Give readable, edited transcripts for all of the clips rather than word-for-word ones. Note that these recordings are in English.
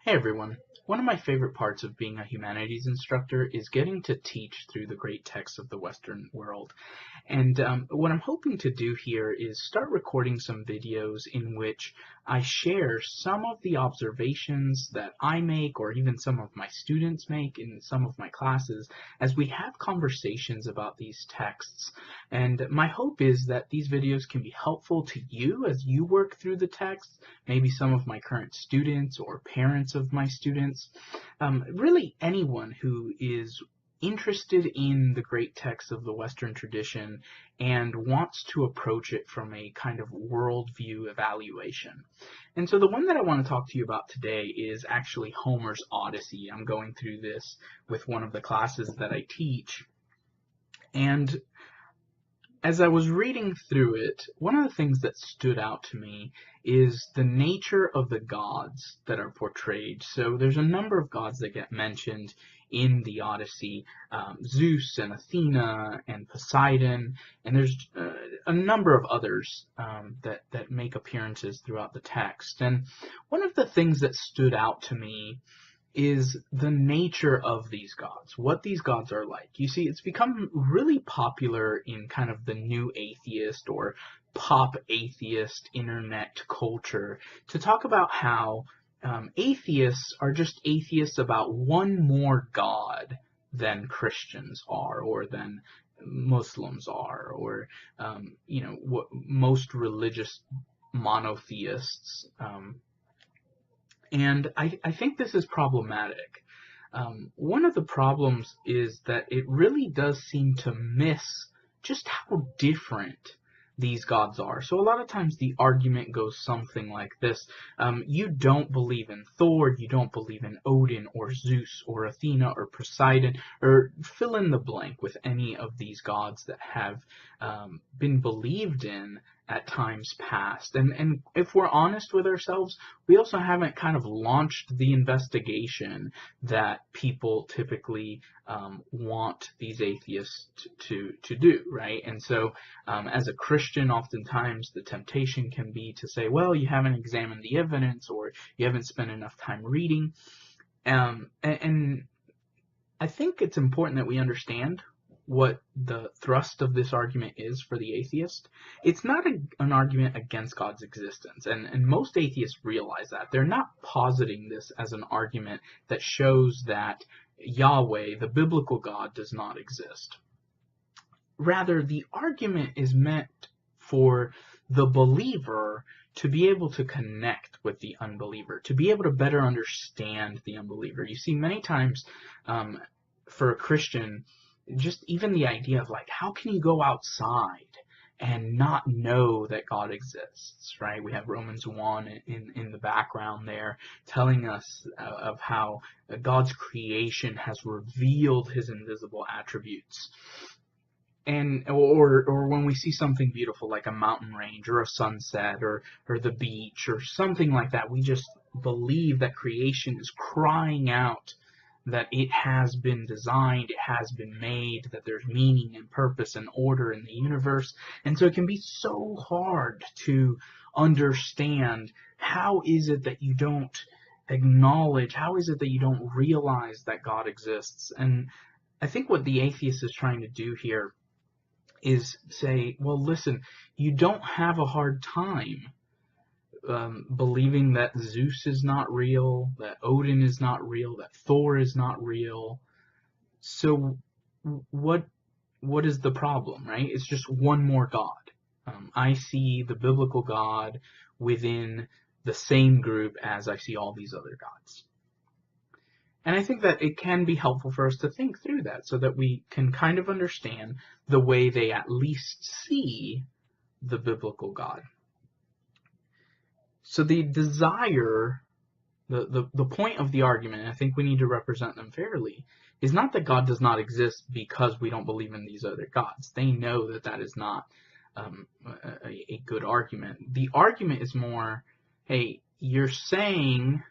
Hey everyone. One of my favorite parts of being a humanities instructor is getting to teach through the great texts of the Western world. And what I'm hoping to do here is start recording some videos in which I share some of the observations that I make, or even some of my students make in some of my classes, as we have conversations about these texts. And my hope is that these videos can be helpful to you as you work through the text, maybe some of my current students or parents of my students, really anyone who is interested in the great texts of the Western tradition and wants to approach it from a kind of worldview evaluation. And so the one that I want to talk to you about today is actually Homer's Odyssey. I'm going through this with one of the classes that I teach. And as I was reading through it, one of the things that stood out to me is the nature of the gods that are portrayed. So there's a number of gods that get mentioned in the Odyssey, Zeus and Athena and Poseidon, and there's a number of others that make appearances throughout the text. And one of the things that stood out to me is the nature of these gods, what these gods are like. You see, it's become really popular in kind of the new atheist or pop atheist internet culture to talk about how atheists are just atheists about one more god than Christians are, or than Muslims are, or what most religious monotheists. And I think this is problematic. One of the problems is that it really does seem to miss just how different these gods are. So a lot of times the argument goes something like this. You don't believe in Thor, you don't believe in Odin or Zeus or Athena or Poseidon, or fill in the blank with any of these gods that have been believed in at times past. And if we're honest with ourselves, we also haven't kind of launched the investigation that people typically want these atheists to do, right? And so as a Christian, oftentimes the temptation can be to say, well, you haven't examined the evidence, or you haven't spent enough time reading. And I think it's important that we understand what the thrust of this argument is for the atheist. It's not an argument against God's existence, and most atheists realize that. They're not positing this as an argument that shows that Yahweh, the biblical God, does not exist. Rather, the argument is meant for the believer to be able to connect with the unbeliever, to be able to better understand the unbeliever. You see, many times for a Christian, just even the idea of like, how can you go outside and not know that God exists, right? We have Romans 1 in the background there telling us of how God's creation has revealed his invisible attributes. And or when we see something beautiful like a mountain range or a sunset or the beach or something like that, we just believe that creation is crying out that it has been designed, it has been made, that there's meaning and purpose and order in the universe. And so it can be so hard to understand, how is it that you don't acknowledge, how is it that you don't realize that God exists? And I think what the atheist is trying to do here is say, well, listen, you don't have a hard time believing that Zeus is not real, that Odin is not real, that Thor is not real. So what is the problem, right? It's just one more God. I see the biblical God within the same group as I see all these other gods. And I think that it can be helpful for us to think through that so that we can kind of understand the way they at least see the biblical God. So the desire, the point of the argument, and I think we need to represent them fairly, is not that God does not exist because we don't believe in these other gods. They know that that is not a good argument. The argument is more, hey, you're saying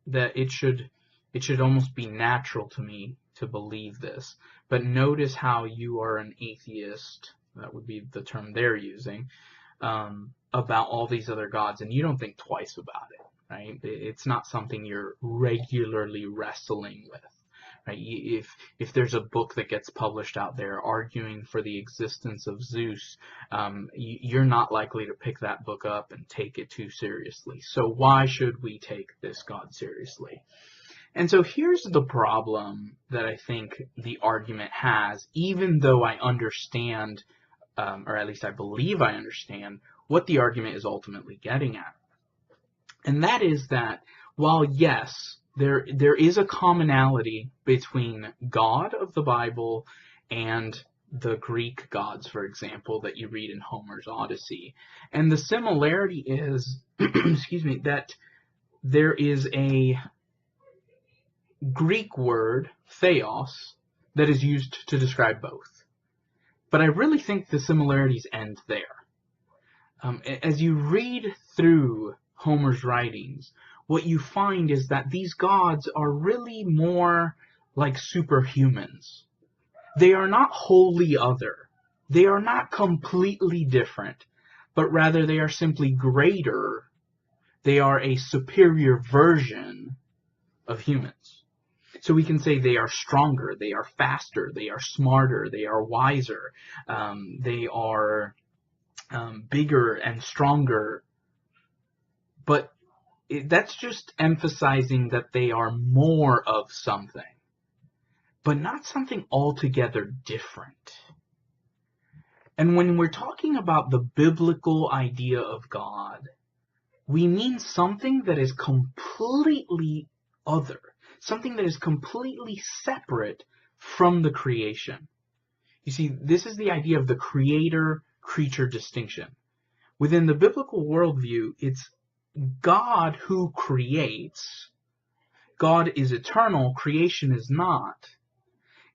that it should almost be natural to me to believe this, but notice how you are an atheist, that would be the term they're using, about all these other gods, and you don't think twice about it. right? It's not something you're regularly wrestling with, right? If there's a book that gets published out there arguing for the existence of Zeus, you're not likely to pick that book up and take it too seriously. So why should we take this God seriously? And so here's the problem that I think the argument has, even though I understand, or at least I believe I understand, what the argument is ultimately getting at. And that is that while, yes, there is a commonality between God of the Bible and the Greek gods, for example, that you read in Homer's Odyssey. And the similarity is, excuse me, that there is a Greek word, theos, that is used to describe both. But I really think the similarities end there. As you read through Homer's writings, what you find is that these gods are really more like superhumans. They are not wholly other. They are not completely different, but rather they are simply greater. They are a superior version of humans. So we can say they are stronger, they are faster, they are smarter, they are wiser, they are bigger and stronger. But that's just emphasizing that they are more of something, but not something altogether different. And when we're talking about the biblical idea of God, we mean something that is completely other, something that is completely separate from the creation. You see, this is the idea of the creator-creature distinction. Within the biblical worldview, it's God who creates. God is eternal, creation is not.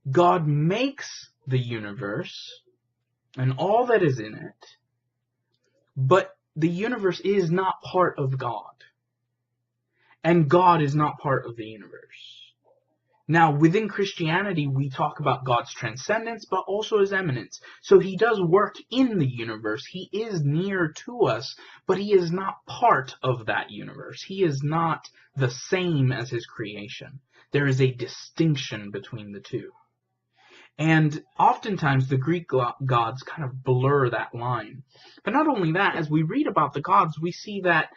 God makes the universe and all that is in it, but the universe is not part of God. And God is not part of the universe. Now, within Christianity, we talk about God's transcendence, but also his eminence. So he does work in the universe. He is near to us, but he is not part of that universe. He is not the same as his creation. There is a distinction between the two. And oftentimes the Greek gods kind of blur that line. But not only that, as we read about the gods, we see that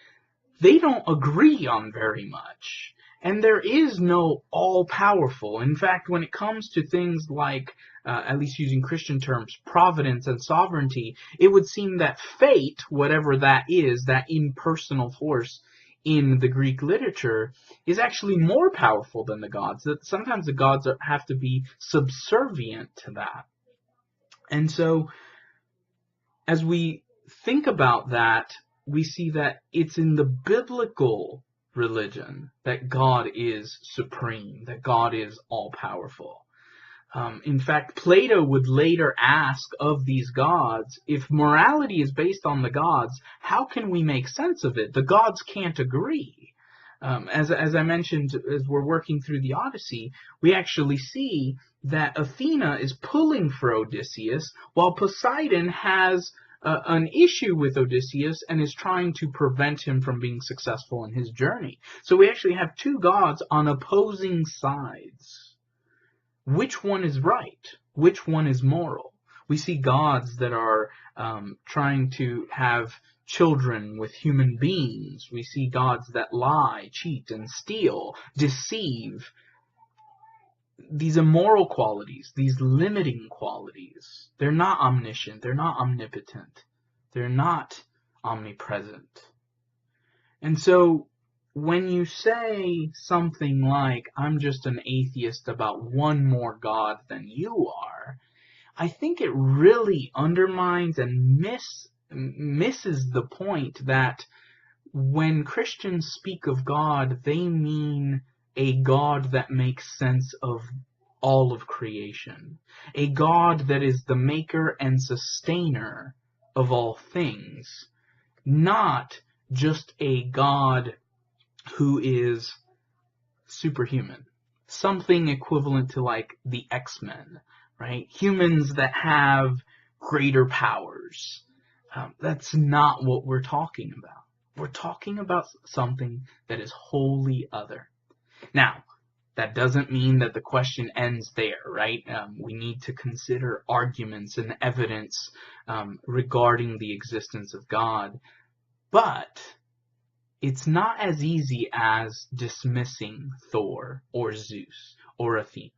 they don't agree on very much. And there is no all-powerful. In fact, when it comes to things like, at least using Christian terms, providence and sovereignty, it would seem that fate, whatever that is, that impersonal force in the Greek literature, is actually more powerful than the gods. That sometimes the gods have to be subservient to that. And so, as we think about that, we see that it's in the biblical religion that God is supreme, that God is all-powerful. In fact, Plato would later ask of these gods, if morality is based on the gods, how can we make sense of it? The gods can't agree. As I mentioned, as we're working through the Odyssey, we actually see that Athena is pulling for Odysseus, while Poseidon has an issue with Odysseus and is trying to prevent him from being successful in his journey. So we actually have two gods on opposing sides. Which one is right? Which one is moral? We see gods that are trying to have children with human beings. We see gods that lie, cheat, and steal, deceive. These immoral qualities, these limiting qualities, they're not omniscient, they're not omnipotent, they're not omnipresent. And so when you say something like, I'm just an atheist about one more God than you are, I think it really undermines and misses the point that when Christians speak of God, they mean a God that makes sense of all of creation. A God that is the maker and sustainer of all things. Not just a God who is superhuman. Something equivalent to like the X-Men, right? Humans that have greater powers. That's not what we're talking about. We're talking about something that is wholly other. Now, that doesn't mean that the question ends there, right? We need to consider arguments and evidence regarding the existence of God. But it's not as easy as dismissing Thor or Zeus or Athena.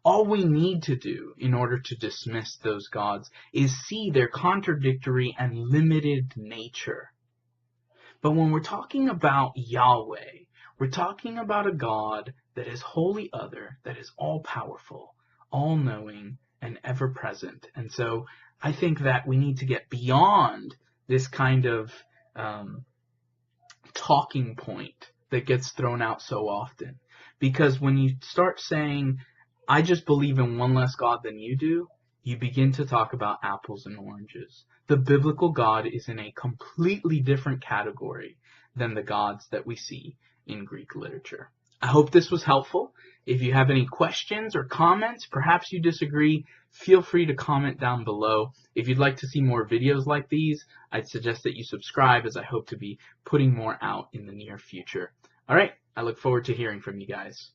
All we need to do in order to dismiss those gods is see their contradictory and limited nature. But when we're talking about Yahweh, we're talking about a God that is wholly other, that is all-powerful, all-knowing, and ever-present. And so I think that we need to get beyond this kind of talking point that gets thrown out so often. Because when you start saying, I just believe in one less God than you do, you begin to talk about apples and oranges. The biblical God is in a completely different category than the gods that we see in Greek literature. I hope this was helpful. If you have any questions or comments, perhaps you disagree, feel free to comment down below. If you'd like to see more videos like these, I'd suggest that you subscribe, as I hope to be putting more out in the near future. All right, I look forward to hearing from you guys.